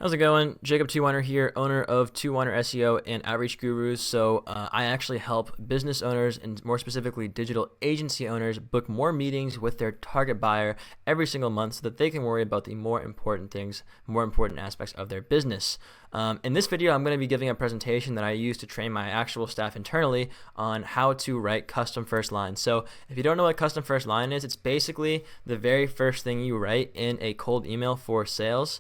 How's it going? Jacob Two here, owner of Two SEO and Outreach Gurus. So I actually help business owners and more specifically digital agency owners book more meetings with their target buyer every single month so that they can worry about the more important things, more important aspects of their business. In this video, I'm going to be giving a presentation that I use to train my actual staff internally on how to write custom first lines. So if you don't know what custom first line is, it's basically the very first thing you write in a cold email for sales.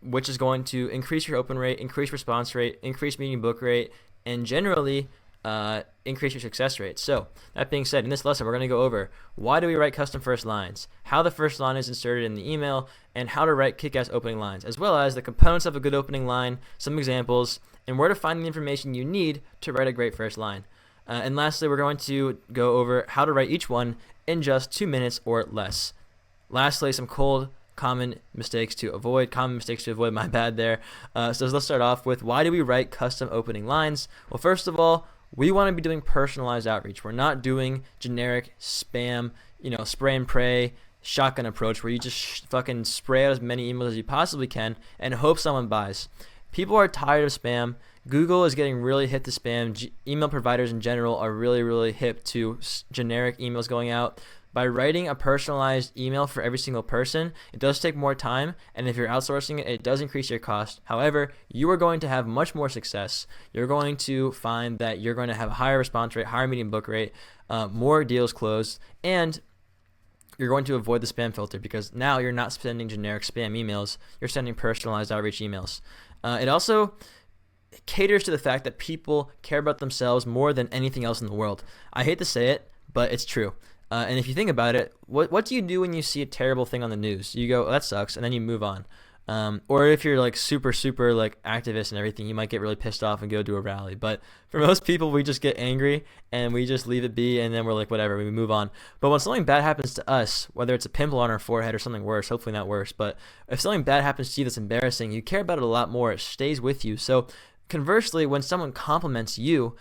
Which is going to increase your open rate, increase response rate, increase meeting book rate, and generally increase your success rate. So that being said, in this lesson, we're going to go over why do we write custom first lines, how the first line is inserted in the email, and how to write kick-ass opening lines, as well as the components of a good opening line, some examples, and where to find the information you need to write a great first line. And lastly, we're going to go over how to write each one in just 2 minutes or less. Lastly, some common mistakes to avoid, my bad there. So let's start off with, why do we write custom opening lines? Well, first of all, we want to be doing personalized outreach. We're not doing generic spam, spray and pray, shotgun approach where you just fucking spray out as many emails as you possibly can and hope someone buys. People are tired of spam. Google is getting really hip to spam. Email providers in general are really, really hip to generic emails going out. By writing a personalized email for every single person, it does take more time, and if you're outsourcing it, it does increase your cost. However, you are going to have much more success. You're going to find that you're going to have a higher response rate, higher meeting book rate, more deals closed, and you're going to avoid the spam filter because now you're not sending generic spam emails, you're sending personalized outreach emails. It also caters to the fact that people care about themselves more than anything else in the world. I hate to say it, but it's true. And if you think about it, what do you do when you see a terrible thing on the news? You go, oh, that sucks, and then you move on. Or if you're like super like activist and everything, you might get really pissed off and go to a rally. But for most people, we just get angry and we just leave it be, and then we're like, whatever, we move on. But when something bad happens to us, whether it's a pimple on our forehead or something worse, hopefully not worse, but if something bad happens to you that's embarrassing, you care about it a lot more. It stays with you. So conversely, when someone compliments you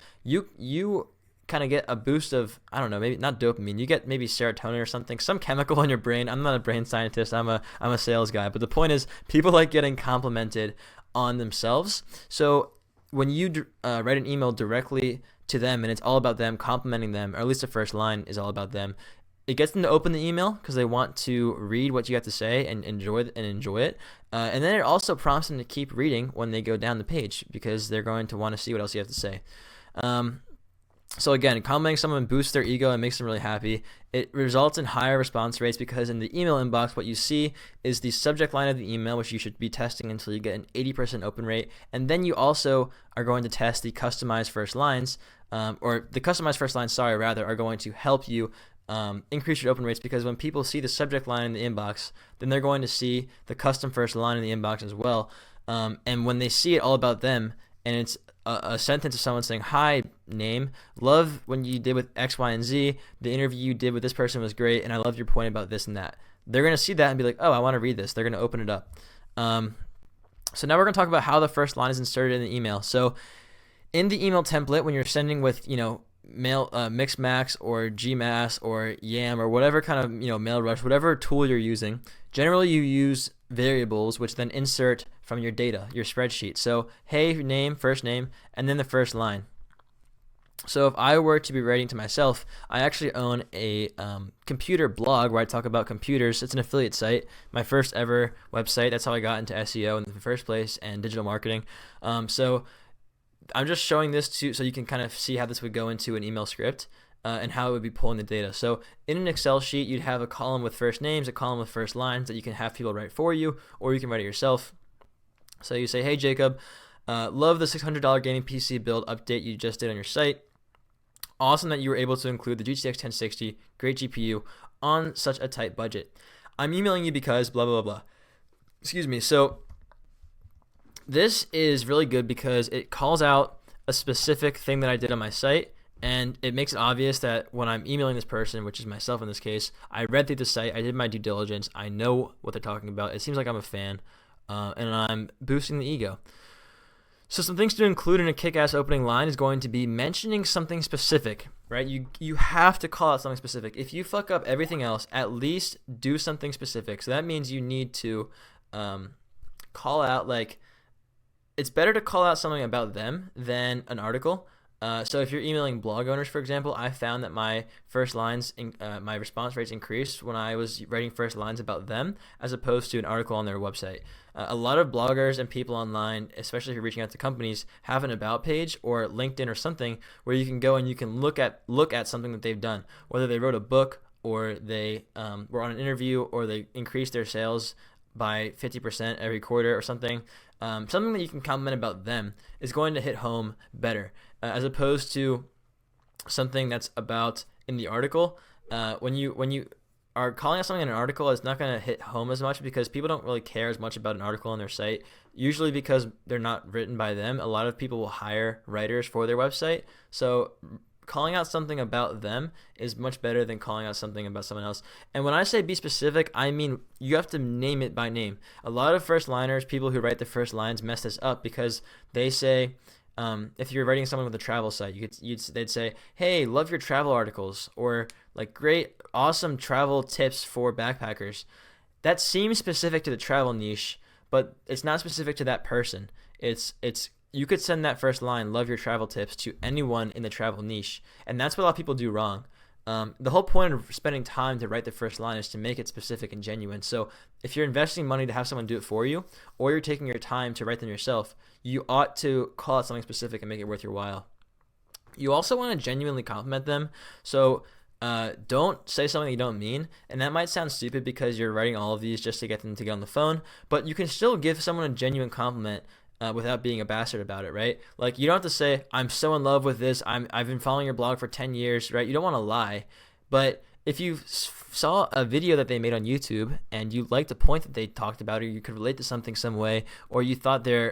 kind of get a boost of, I don't know, maybe not dopamine, you get maybe serotonin or something, some chemical in your brain. I'm not a brain scientist, I'm a sales guy, but the point is, people like getting complimented on themselves. So when you write an email directly to them and it's all about them, complimenting them, or at least the first line is all about them, it gets them to open the email because they want to read what you have to say and enjoy it. And then it also prompts them to keep reading when they go down the page because they're going to want to see what else you have to say. So again, complimenting someone boosts their ego and makes them really happy. It results in higher response rates because in the email inbox, what you see is the subject line of the email, which you should be testing until you get an 80% open rate. And then you also are going to test the customized first lines, are going to help you increase your open rates, because when people see the subject line in the inbox, then they're going to see the custom first line in the inbox as well. And when they see it all about them, and it's a sentence of someone saying, hi, name, love when you did with X, Y, and Z, the interview you did with this person was great, and I love your point about this and that. They're going to see that and be like, oh, I want to read this. They're going to open it up. So now we're going to talk about how the first line is inserted in the email. So in the email template, when you're sending with, Mail, Mixmax or Gmass or Yam or whatever kind of, MailRush, whatever tool you're using, generally you use variables which then insert from your data, your spreadsheet. So, hey, name, first name, and then the first line. So if I were to be writing to myself, I actually own a computer blog where I talk about computers. It's an affiliate site, my first ever website. That's how I got into SEO in the first place and digital marketing. So I'm just showing this so you can kind of see how this would go into an email script and how it would be pulling the data. So in an Excel sheet, you'd have a column with first names, a column with first lines that you can have people write for you, or you can write it yourself. So you say, hey, Jacob, love the $600 gaming PC build update you just did on your site. Awesome that you were able to include the GTX 1060, great GPU, on such a tight budget. I'm emailing you because blah, blah, blah, blah. Excuse me. So this is really good because it calls out a specific thing that I did on my site, and it makes it obvious that when I'm emailing this person, which is myself in this case, I read through the site, I did my due diligence, I know what they're talking about, it seems like I'm a fan, and I'm boosting the ego. So some things to include in a kick-ass opening line is going to be mentioning something specific, right? You have to call out something specific. If you fuck up everything else, at least do something specific. So that means you need to call call out like it's better to call out something about them than an article. So if you're emailing blog owners, for example, I found that my my response rates increased when I was writing first lines about them as opposed to an article on their website. A lot of bloggers and people online, especially if you're reaching out to companies, have an about page or LinkedIn or something where you can go and you can look at something that they've done, whether they wrote a book or they were on an interview or they increased their sales by 50% every quarter or something. Something that you can comment about them is going to hit home better as opposed to something that's about in the article. When you are calling out something in an article, it's not going to hit home as much because people don't really care as much about an article on their site, usually because they're not written by them. A lot of people will hire writers for their website. So calling out something about them is much better than calling out something about someone else. And when I say be specific, I mean you have to name it by name. A lot of first liners, people who write the first lines, mess this up because they say, if you're writing someone with a travel site, they'd say, "Hey, love your travel articles," or like, "Great, awesome travel tips for backpackers." That seems specific to the travel niche, but it's not specific to that person. It's you could send that first line, "Love your travel tips," to anyone in the travel niche, and that's what a lot of people do wrong. The whole point of spending time to write the first line is to make it specific and genuine. So if you're investing money to have someone do it for you, or you're taking your time to write them yourself, you ought to call out something specific and make it worth your while. You also want to genuinely compliment them. So don't say something you don't mean. And that might sound stupid because you're writing all of these just to get them to get on the phone, but you can still give someone a genuine compliment without being a bastard about it, right? Like, you don't have to say, "I'm so in love with this. I've been following your blog for 10 years, right? You don't want to lie. But if you saw a video that they made on YouTube and you liked the point that they talked about, or you could relate to something some way, or you thought their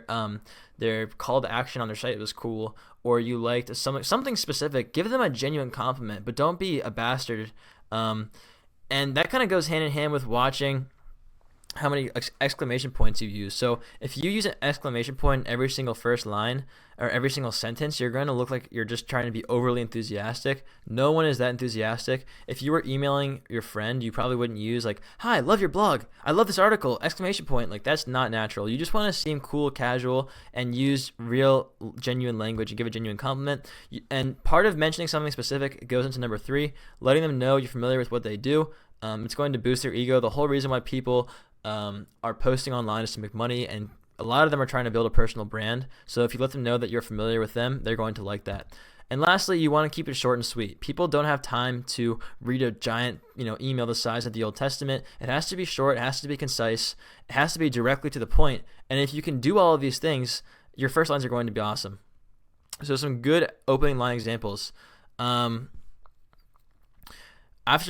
call to action on their site was cool, or you liked something specific, give them a genuine compliment, but don't be a bastard. And that kind of goes hand in hand with watching how many exclamation points you use. So if you use an exclamation point in every single first line or every single sentence, you're going to look like you're just trying to be overly enthusiastic. No one is that enthusiastic. If you were emailing your friend, you probably wouldn't use like, "Hi, love your blog. I love this article, exclamation point." Like, that's not natural. You just want to seem cool, casual, and use real, genuine language and give a genuine compliment. And part of mentioning something specific goes into number 3, letting them know you're familiar with what they do. It's going to boost their ego. The whole reason why people are posting online is to make money, and a lot of them are trying to build a personal brand. So if you let them know that you're familiar with them, they're going to like that. And lastly, you want to keep it short and sweet. People don't have time to read a giant, email the size of the Old Testament. It has to be short. It has to be concise. It has to be directly to the point. And if you can do all of these things, your first lines are going to be awesome. So some good opening line examples. After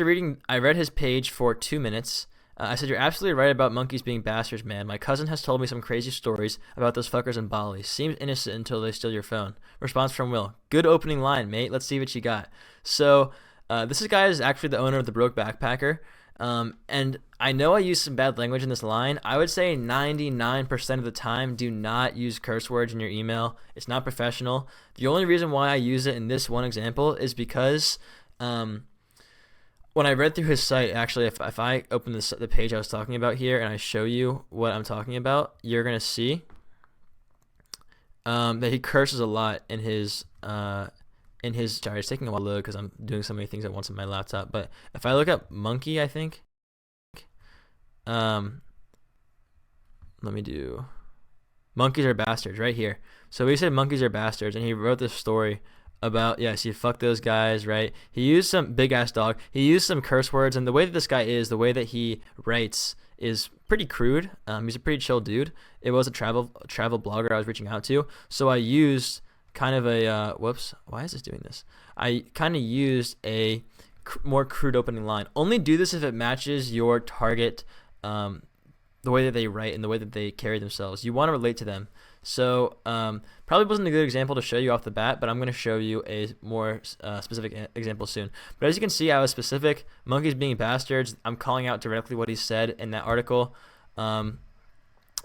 reading, I read his page for 2 minutes. I said, "You're absolutely right about monkeys being bastards, man. My cousin has told me some crazy stories about those fuckers in Bali. Seems innocent until they steal your phone." Response from Will: "Good opening line, mate. Let's see what you got." So this guy is actually the owner of the Broke Backpacker. And I know I used some bad language in this line. I would say 99% of the time, do not use curse words in your email. It's not professional. The only reason why I use it in this one example is because when I read through his site, actually, if I open the page I was talking about here and I show you what I'm talking about, you're going to see that he curses a lot in his sorry, it's taking a while to load because I'm doing so many things at once on my laptop. But if I look up monkey, I think, let me do monkeys are bastards right here. So he said monkeys are bastards, and he wrote this story about, yes, you fuck those guys, right? He used some big ass dog. He used some curse words, and the way that this guy is, the way that he writes is pretty crude. He's a pretty chill dude. It was a travel blogger I was reaching out to, so I used kind of a whoops. Why is this doing this? I kind of used a more crude opening line. Only do this if it matches your target, the way that they write and the way that they carry themselves. You want to relate to them. So probably wasn't a good example to show you off the bat, but I'm going to show you a more specific example soon. But as you can see, I was specific. Monkeys being bastards. I'm calling out directly what he said in that article.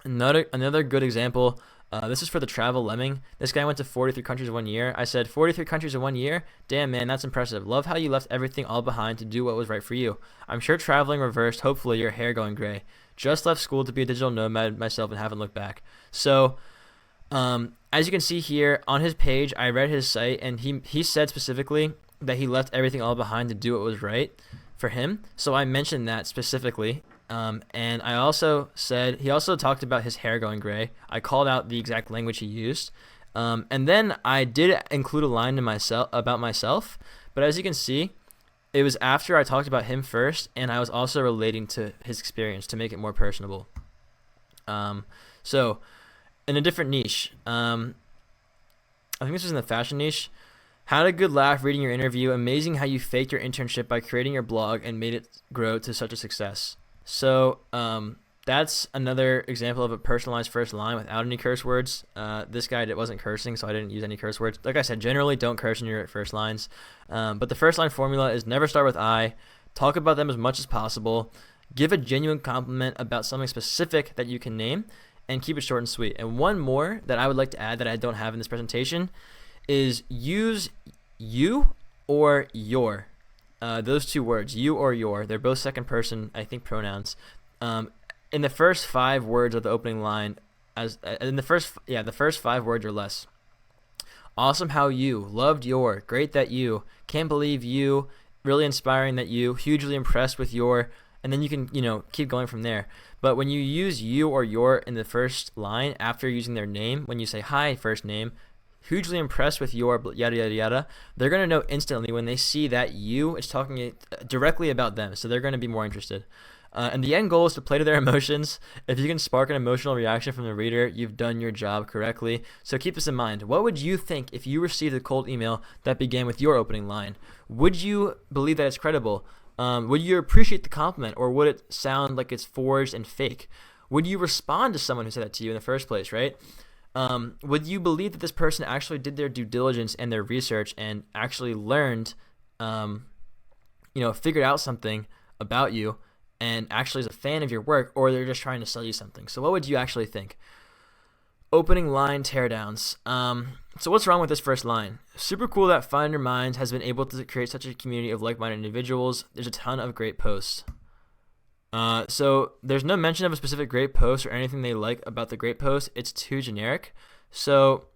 Another good example. This is for the travel lemming. This guy went to 43 countries in 1 year. I said 43 countries in 1 year. Damn, man, that's impressive. Love how you left everything all behind to do what was right for you. I'm sure traveling reversed. Hopefully, your hair going gray. Just left school to be a digital nomad myself and haven't looked back. So, as you can see here on his page, I read his site and he said specifically that he left everything all behind to do what was right for him. So I mentioned that specifically. And I also said he also talked about his hair going gray. I called out the exact language he used. And then I did include a line about myself. But as you can see, it was after I talked about him first, and I was also relating to his experience to make it more personable. So in a different niche, I think this was in the fashion niche. Had a good laugh reading your interview. Amazing how you faked your internship by creating your blog and made it grow to such a success. So that's another example of a personalized first line without any curse words. This guy wasn't cursing, so I didn't use any curse words. Like I said, generally don't curse in your first lines. But the first line formula is never start with I. Talk about them as much as possible. Give a genuine compliment about something specific that you can name, and keep it short and sweet. And one more that I would like to add that I don't have in this presentation is use you or your. Those two words, you or your, they're both second person, I think, pronouns. In the first 5 words of the opening line, the first 5 words or less. Awesome how you, loved your, great that you, can't believe you, really inspiring that you, hugely impressed with your, and then you can, keep going from there. But when you use you or your in the first line after using their name, when you say hi, first name, hugely impressed with your yada yada yada, they're going to know instantly when they see that you, it's talking directly about them, so they're going to be more interested. And the end goal is to play to their emotions. If you can spark an emotional reaction from the reader, you've done your job correctly. So keep this in mind. What would you think if you received a cold email that began with your opening line? Would you believe that it's credible? Would you appreciate the compliment, or would it sound like it's forged and fake? Would you respond to someone who said that to you in the first place, right? Would you believe that this person actually did their due diligence and their research and actually learned, figured out something about you and actually is a fan of your work, or they're just trying to sell you something? So what would you actually think? Opening line teardowns. So what's wrong with this first line? Super cool that Find Your Minds has been able to create such a community of like-minded individuals. There's a ton of great posts. So there's no mention of a specific great post or anything they like about the great post. It's too generic. So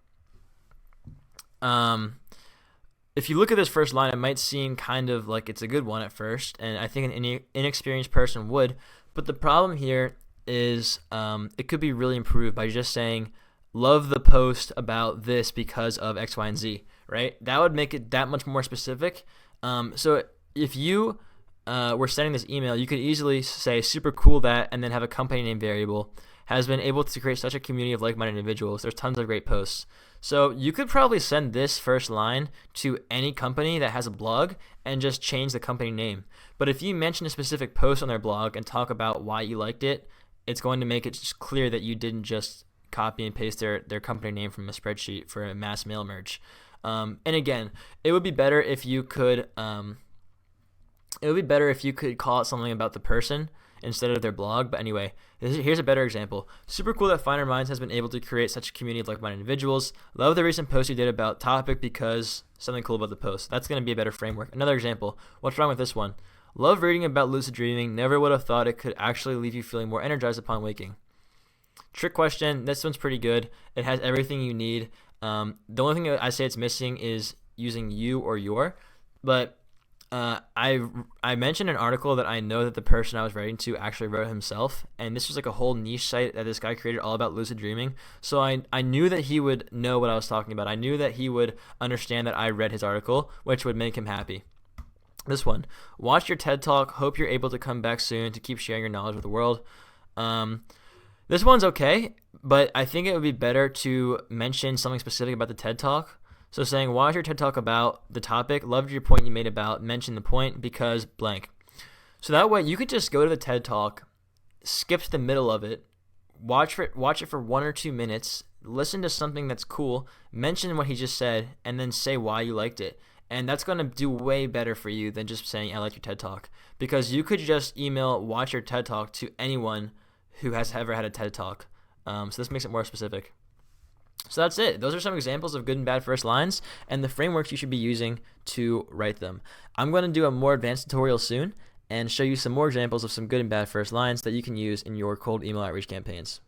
if you look at this first line, it might seem kind of like it's a good one at first, and I think an inexperienced person would. But the problem here is it could be really improved by just saying, love the post about this because of X, Y, and Z, right? That would make it that much more specific. So if you were sending this email, you could easily say super cool that, and then have a company name variable, has been able to create such a community of like-minded individuals. There's tons of great posts. So you could probably send this first line to any company that has a blog and just change the company name. But if you mention a specific post on their blog and talk about why you liked it, it's going to make it just clear that you didn't just copy and paste their company name from a spreadsheet for a mass mail merge. And again, it would be better if you could call it something about the person instead of their blog. But anyway, here's a better example. Super cool that Find Your Minds has been able to create such a community of like-minded individuals. Love the recent post you did about topic because something cool about the post. That's going to be a better framework. Another example. What's wrong with this one? Love reading about lucid dreaming. Never would have thought it could actually leave you feeling more energized upon waking. Trick question. This one's pretty good. It has everything you need. The only thing that I say it's missing is using you or your. But I mentioned an article that I know that the person I was writing to actually wrote himself, and this was like a whole niche site that this guy created all about lucid dreaming. So I knew that he would know what I was talking about. I knew that he would understand that I read his article, which would make him happy. This one. Watch your TED Talk. Hope you're able to come back soon to keep sharing your knowledge with the world. This one's okay, but I think it would be better to mention something specific about the TED Talk. So saying, watch your TED Talk about the topic, loved your point you made about, mention the point because blank. So that way you could just go to the TED Talk, skip to the middle of it, watch it for 1 or 2 minutes, listen to something that's cool, mention what he just said, and then say why you liked it. And that's going to do way better for you than just saying, I like your TED Talk. Because you could just email watch your TED Talk to anyone who has ever had a TED Talk. So this makes it more specific. So that's it. Those are some examples of good and bad first lines and the frameworks you should be using to write them. I'm going to do a more advanced tutorial soon and show you some more examples of some good and bad first lines that you can use in your cold email outreach campaigns.